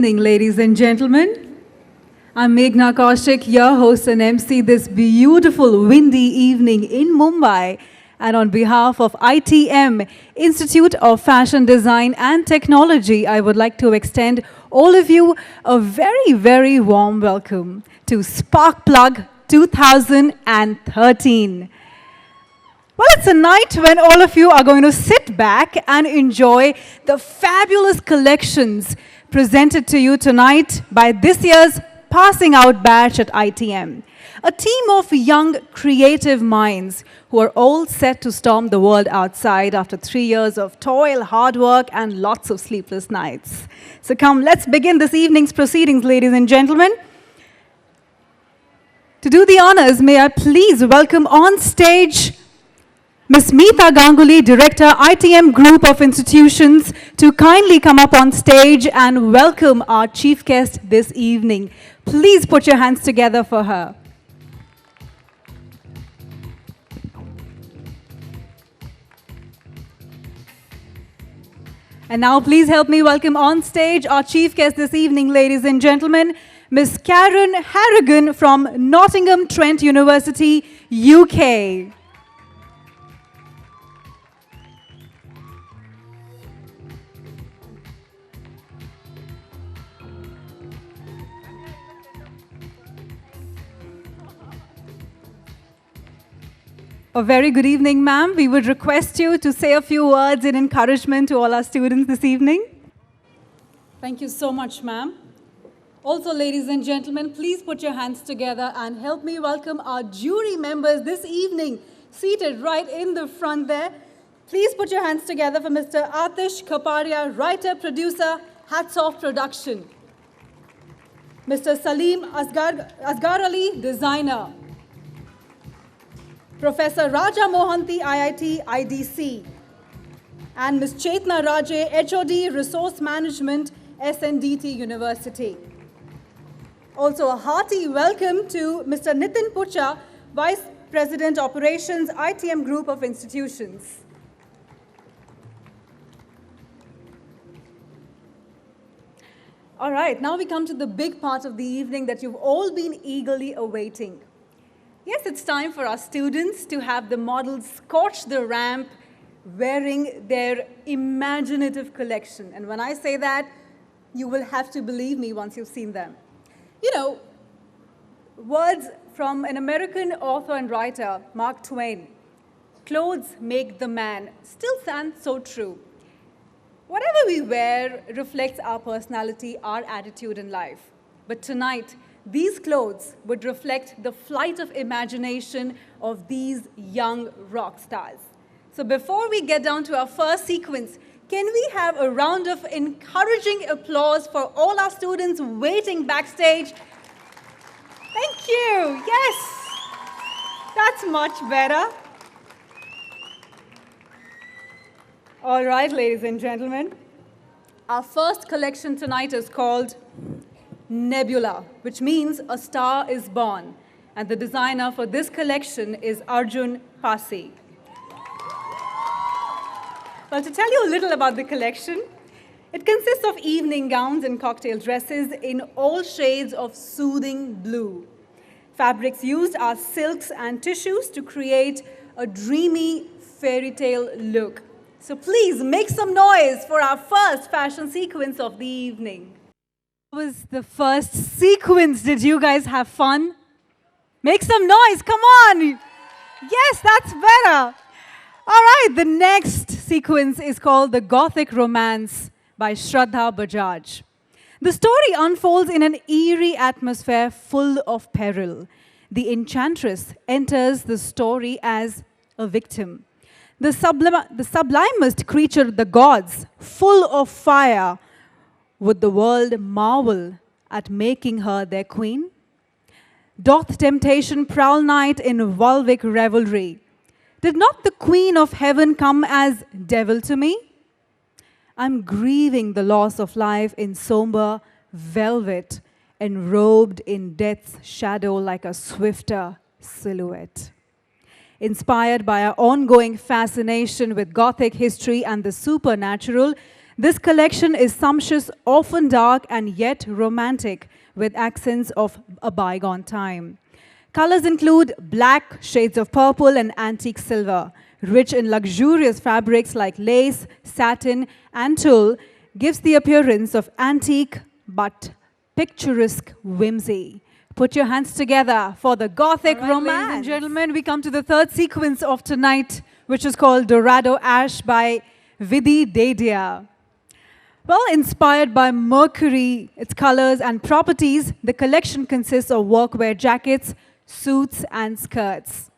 Good evening, ladies and gentlemen. I'm Meghana, your host and MC this beautiful windy evening in Mumbai. And on behalf of ITM, Institute of Fashion Design and Technology, I would like to extend all of you a very, very warm welcome to Sparkplug 2013. Well, it's a night when all of you are going to sit back and enjoy the fabulous collections presented to you tonight by this year's passing out batch at ITM. A team of young, creative minds who are all set to storm the world outside after 3 years of toil, hard work, and lots of sleepless nights. So come, let's begin this evening's proceedings, ladies and gentlemen. To do the honors, may I please welcome on stage Ms. Meeta Ganguly, Director, ITM Group of Institutions, to kindly come up on stage and welcome our chief guest this evening. Please put your hands together for her. And now please help me welcome on stage our chief guest this evening, ladies and gentlemen, Ms. Karen Harrigan from Nottingham Trent University, UK. A very good evening, ma'am. We would request you to say a few words in encouragement to all our students this evening. Thank you so much, ma'am. Also, ladies and gentlemen, please put your hands together and help me welcome our jury members this evening, seated right in the front there. Please put your hands together for Mr. Atish Kaparia, writer, producer, Hats Off Production. Mr. Salim Asgar Ali, designer. Professor Raja Mohanty, IIT, IDC, and Ms. Chetna Raje, HOD, Resource Management, SNDT University. Also a hearty welcome to Mr. Nitin Pucha, Vice President Operations, ITM Group of Institutions. All right, now we come to the big part of the evening that you've all been eagerly awaiting. Yes, it's time for our students to have the models scorch the ramp wearing their imaginative collection. And when I say that, you will have to believe me once you've seen them. You know, words from an American author and writer, Mark Twain, clothes make the man, still stand so true. Whatever we wear reflects our personality, our attitude in life. But tonight, these clothes would reflect the flight of imagination of these young rock stars. So before we get down to our first sequence, can we have a round of encouraging applause for all our students waiting backstage? Thank you. Yes, that's much better. All right, ladies and gentlemen, our first collection tonight is called Nebula, which means a star is born. And the designer for this collection is Arjun Pasi. Well, to tell you a little about the collection, it consists of evening gowns and cocktail dresses in all shades of soothing blue. Fabrics used are silks and tissues to create a dreamy fairy tale look. So please make some noise for our first fashion sequence of the evening. Was the first sequence. Did you guys have fun? Make some noise, come on. Yes, that's better. All right, the next sequence is called The Gothic Romance by Shraddha Bajaj. The story unfolds in an eerie atmosphere full of peril. The enchantress enters the story as a victim. The sublimest creature, the gods, full of fire, would the world marvel at making her their queen? Doth temptation prowl night in vulvic revelry? Did not the queen of heaven come as devil to me? I'm grieving the loss of life in somber velvet, enrobed in death's shadow like a swifter silhouette. Inspired by our ongoing fascination with Gothic history and the supernatural, This collection is sumptuous, often dark and yet romantic, with accents of a bygone time. Colors include black, shades of purple, and antique silver. Rich in luxurious fabrics like lace, satin, and tulle, gives the appearance of antique but picturesque whimsy. Put your hands together for the Gothic romance. Ladies and gentlemen, we come to the third sequence of tonight, which is called Dorado Ash by Vidhi Dedia. Well, inspired by Mercury, its colors and properties, the collection consists of workwear jackets, suits, and skirts.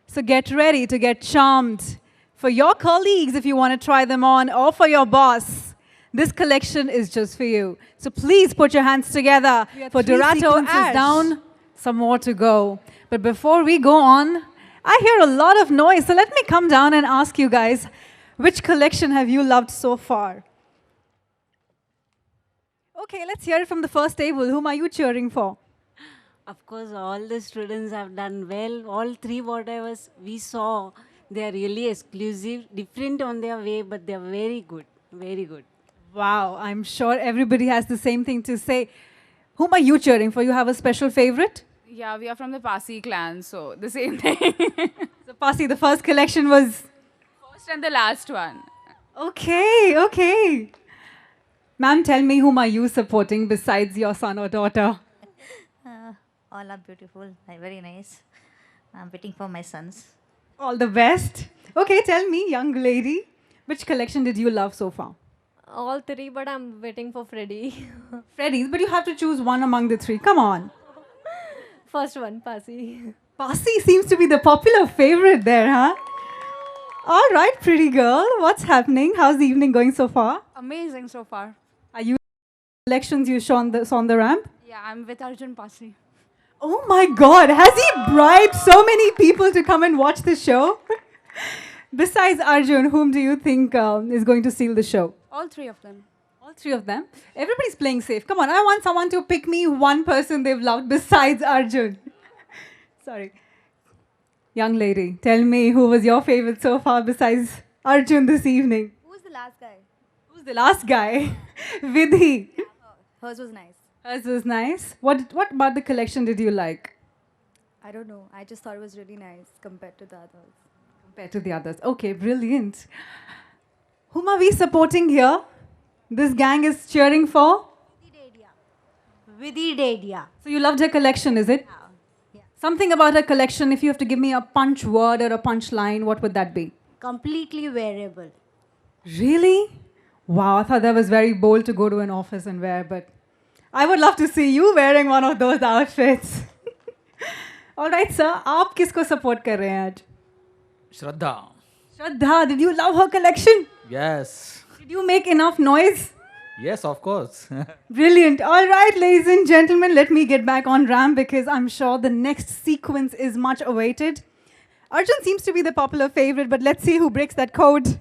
So get ready to get charmed. For your colleagues, if you want to try them on, or for your boss, this collection is just for you. So please put your hands together for Dorado Ash. Down, some more to go. But before we go on, I hear a lot of noise. So let me come down and ask you guys, which collection have you loved so far? Okay, let's hear it from the first table. Whom are you cheering for? Of course, all the students have done well. All three whatever we saw, they are really exclusive, different on their way, but they are very good, very good. Wow, I'm sure everybody has the same thing to say. Whom are you cheering for? You have a special favorite? Yeah, we are from the Pasi clan, so the same thing. So Pasi, the first collection was? First and the last one. Okay, okay. Ma'am, tell me, whom are you supporting besides your son or daughter? All are beautiful, very nice. I'm waiting for my sons. All the best. Okay, tell me, young lady, which collection did you love so far? All three, but I'm waiting for Freddy. Freddy's, but you have to choose one among the three. Come on. First one, Pasi. Pasi seems to be the popular favorite there, huh? All right, pretty girl. What's happening? How's the evening going so far? Amazing so far. Are you collections you saw on the ramp? Yeah, I'm with Arjun Pasi. Oh my God, has he bribed so many people to come and watch the show? Besides Arjun, whom do you think is going to steal the show? All three of them. All three of them? Everybody's playing safe. Come on, I want someone to pick me one person they've loved besides Arjun. Sorry. Young lady, tell me who was your favorite so far besides Arjun this evening? Who's the last guy? Who's the last guy? Vidhi. Hers was nice. Hers was nice. What about the collection did you like? I don't know. I just thought it was really nice compared to the others. Compared to the others. Okay, brilliant. Whom are we supporting here? This gang is cheering for? Vidhi Dedia. So you loved her collection, is it? Yeah. Something about her collection, if you have to give me a punch word or a punch line, what would that be? Completely wearable. Really? Wow, I thought that was very bold to go to an office and wear, but I would love to see you wearing one of those outfits. All right, sir. आप किसको support कर रहे हैं आज? Shraddha. Shraddha, did you love her collection? Yes. Did you make enough noise? Yes, of course. Brilliant. All right, ladies and gentlemen, let me get back on ramp because I'm sure the next sequence is much awaited. Arjun seems to be the popular favorite, but let's see who breaks that code.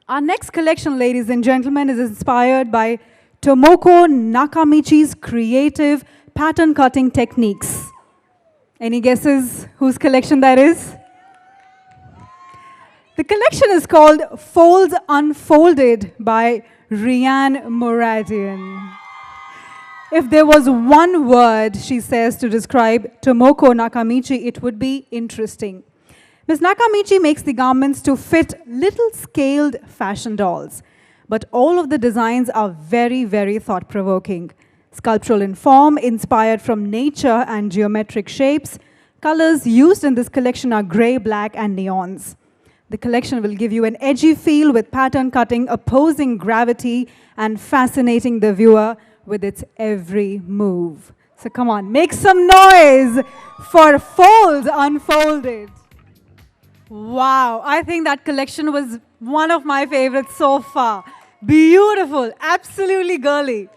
Our next collection, ladies and gentlemen, is inspired by Tomoko Nakamichi's creative pattern cutting techniques. Any guesses whose collection that is? The collection is called Folds Unfolded by Rianne Moradian. If there was one word, she says, to describe Tomoko Nakamichi, it would be interesting. Ms. Nakamichi makes the garments to fit little scaled fashion dolls, but all of the designs are very, very thought-provoking. Sculptural in form, inspired from nature and geometric shapes, colors used in this collection are gray, black, and neons. The collection will give you an edgy feel with pattern cutting, opposing gravity, and fascinating the viewer with its every move. So come on, make some noise for Folds Unfolded. Wow, I think that collection was one of my favorites so far. Beautiful, absolutely girly.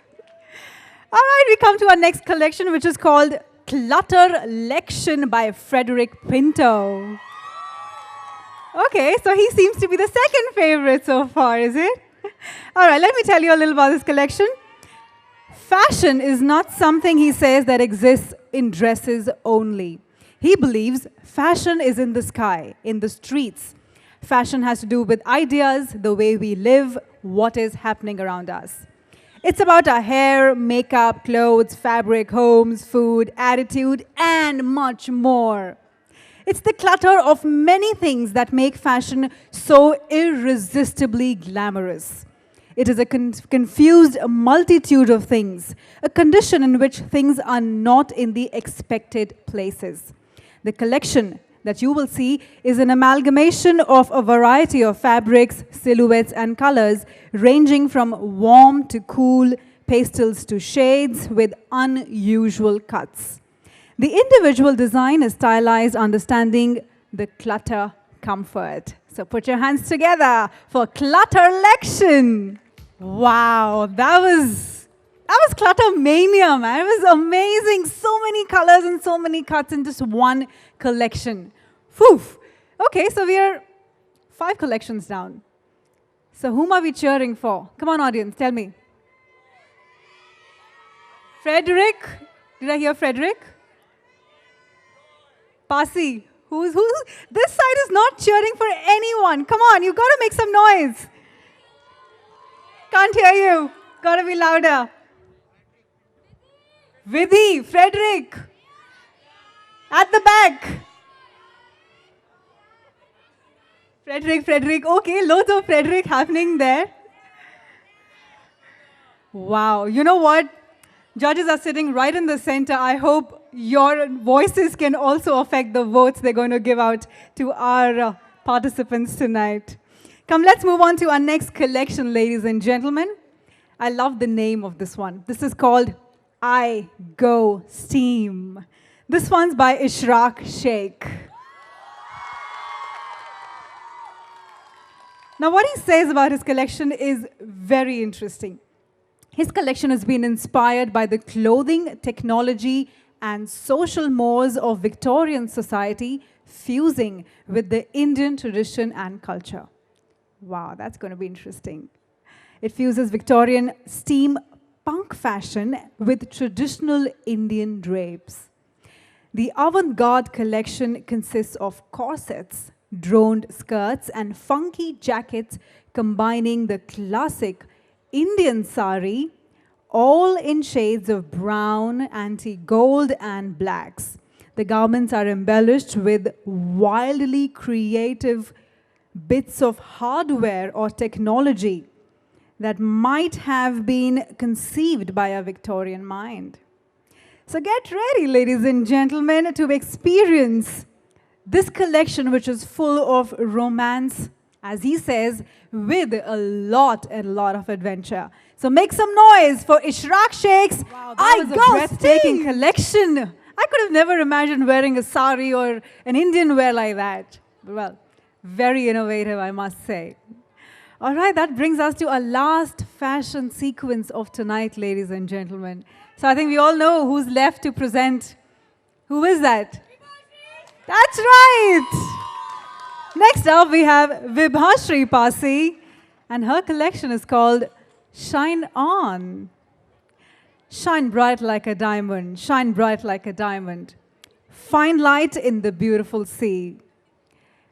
All right, we come to our next collection, which is called Clutter Lection by Frederick Pinto. Okay, so he seems to be the second favorite so far, is it? All right, let me tell you a little about this collection. Fashion is not something, he says, that exists in dresses only. He believes fashion is in the sky, in the streets. Fashion has to do with ideas, the way we live, what is happening around us. It's about our hair, makeup, clothes, fabric, homes, food, attitude, and much more. It's the clutter of many things that make fashion so irresistibly glamorous. It is a confused multitude of things, a condition in which things are not in the expected places. The collection that you will see is an amalgamation of a variety of fabrics, silhouettes, and colors, ranging from warm to cool, pastels to shades, with unusual cuts. The individual design is stylized, understanding the clutter comfort. So put your hands together for Clutterlection. Wow, that was clutter mania, man. It was amazing. So many colors and so many cuts in just one collection. Phew. Okay, so we are 5 collections down. So whom are we cheering for? Come on, audience, tell me. Frederick? Did I hear Frederick? Pasi? Who's? This side is not cheering for anyone. Come on, you gotta make some noise. Can't hear you. Gotta be louder. Vidhi, Frederick. At the back. Frederick. Okay, loads of Frederick happening there. Wow. You know what? Judges are sitting right in the center. I hope your voices can also affect the votes they're going to give out to our participants tonight. Come, let's move on to our next collection, ladies and gentlemen. I love the name of this one. This is called I Go Steam. This one's by Ishraq Sheikh. Now, what he says about his collection is very interesting. His collection has been inspired by the clothing, technology, and social mores of Victorian society, fusing with the Indian tradition and culture. Wow, that's going to be interesting. It fuses Victorian steampunk fashion with traditional Indian drapes. The avant-garde collection consists of corsets, droned skirts, and funky jackets combining the classic Indian sari, all in shades of brown, antique gold, and blacks. The garments are embellished with wildly creative bits of hardware or technology that might have been conceived by a Victorian mind. So get ready, ladies and gentlemen, to experience this collection, which is full of romance, as he says, with a lot of adventure. So make some noise for Ishraq Sheikh's I Go breathtaking collection. I could have never imagined wearing a sari or an Indian wear like that. Well, very innovative, I must say. All right, that brings us to our last fashion sequence of tonight, ladies and gentlemen. So I think we all know who's left to present. Who is that? That's right! Next up, we have Vibhashri Pasi, and her collection is called Shine On. Shine bright like a diamond, shine bright like a diamond. Find light in the beautiful sea.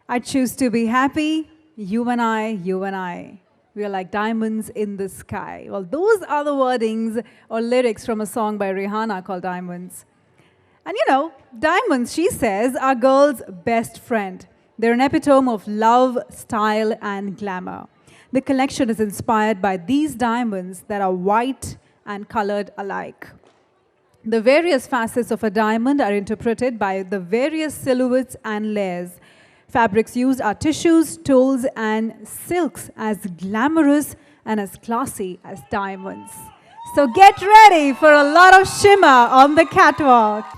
I choose to be happy, you and I. We are like diamonds in the sky. Well, those are the wordings or lyrics from a song by Rihanna called Diamonds. And you know, diamonds, she says, are girls' best friend. They're an epitome of love, style, and glamour. The collection is inspired by these diamonds that are white and colored alike. The various facets of a diamond are interpreted by the various silhouettes and layers. Fabrics used are tissues, tools, and silks, as glamorous and as classy as diamonds. So get ready for a lot of shimmer on the catwalk.